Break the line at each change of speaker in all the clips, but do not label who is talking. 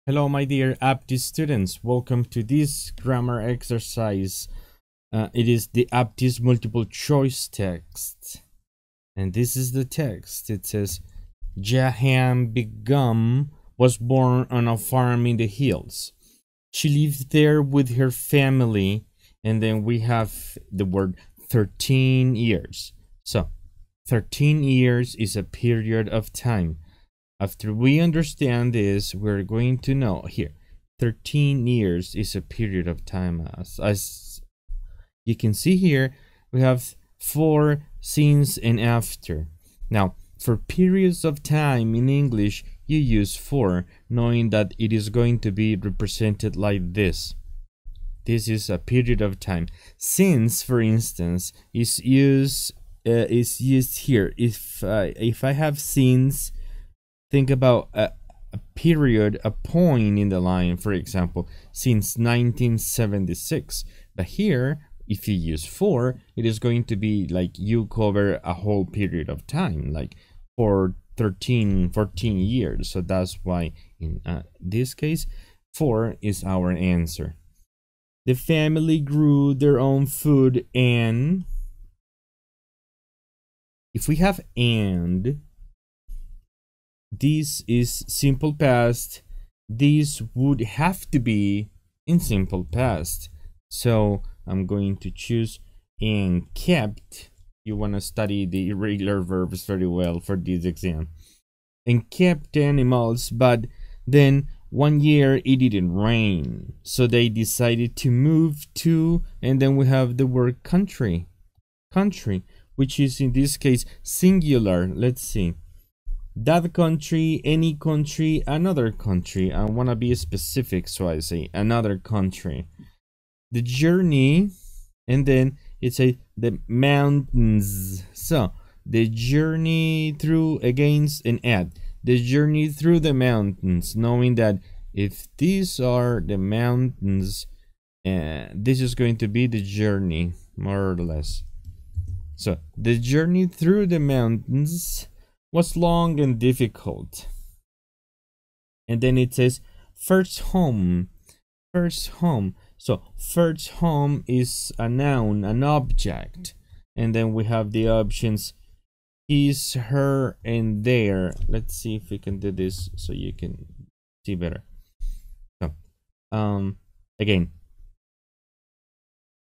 Hello, my dear Aptis students. Welcome to this grammar exercise. It is the Aptis multiple choice text. And this is the text. It says, Jahan Begum was born on a farm in the hills. She lived there with her family. And then we have the word 13 years. So, 13 years is a period of time. After we understand this, we're going to know here 13 years is a period of time. As you can see here, we have 4 since and after. Now, for periods of time in English, you use for, knowing that it is going to be represented like this. This is a period of time. Since, for instance, is used here. If I have since, think about a period, a point in the line, for example, since 1976. But here, if you use for, it is going to be like you cover a whole period of time, like for 14 years. So that's why in this case, for is our answer. The family grew their own food and, if we have and, this is simple past. This would have to be in simple past. So I'm going to choose and kept. You want to study the irregular verbs very well for this exam. And kept animals, but then one year it didn't rain. So they decided to move to, and then we have the word country. Country, which is in this case singular. Let's see. That country, any country, another country. I want to be specific, so I say another country. The journey, and then it's the mountains. So the journey through against and at. The journey through the mountains, knowing that if these are the mountains, this is going to be the journey, more or less. So the journey through the mountains was long and difficult. And then it says first home. First home. So first home is a noun, an object. And then we have the options his, her, and their. Let's see if we can do this so you can see better. So, again,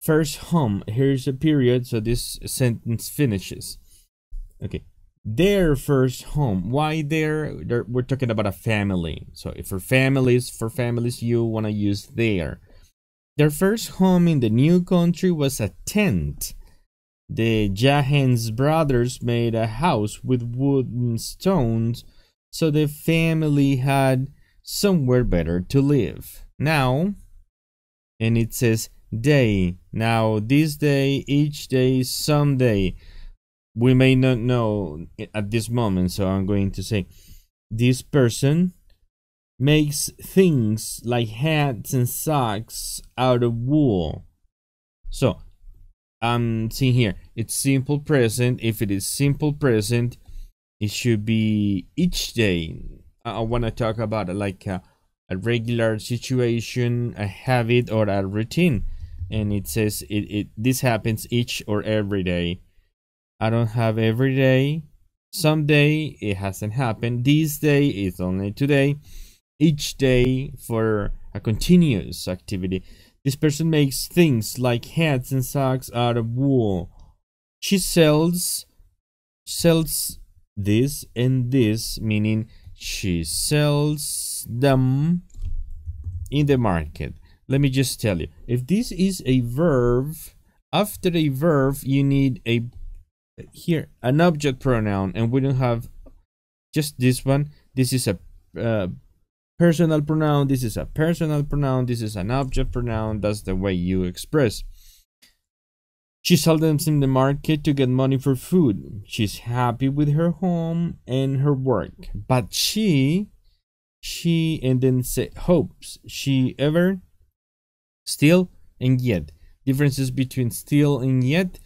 first home. Here's a period, so this sentence finishes. Okay. Their first home. Why their? We're talking about a family. So if for families, you want to use their. Their first home in the new country was a tent. The Jahans brothers made a house with wood and stones, so the family had somewhere better to live. Now, and it says day. Now, this day, each day, someday. We may not know at this moment, so I'm going to say this person makes things like hats and socks out of wool. So I'm seeing here it's simple present. If it is simple present, it should be each day. I want to talk about like a regular situation, a habit, or a routine, and it says this happens each or every day. I don't have every day. Someday it hasn't happened. This day is only today. Each day for a continuous activity. This person makes things like hats and socks out of wool. She sells this and this, meaning she sells them in the market. Let me just tell you, if this is a verb, after a verb you need here an object pronoun, and we don't have just this one. This is a personal pronoun. This is a personal pronoun. This is an object pronoun. That's the way you express. She sells them in the market to get money for food. She's happy with her home and her work, but she and then say hopes she ever. Still and yet. Differences between still and yet.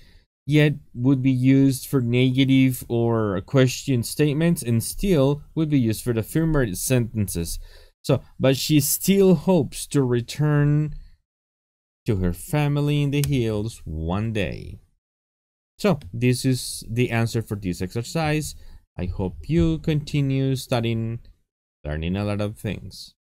Yet would be used for negative or question statements, and still would be used for the affirmative sentences. So, but she still hopes to return to her family in the hills one day. So, this is the answer for this exercise. I hope you continue studying, learning a lot of things.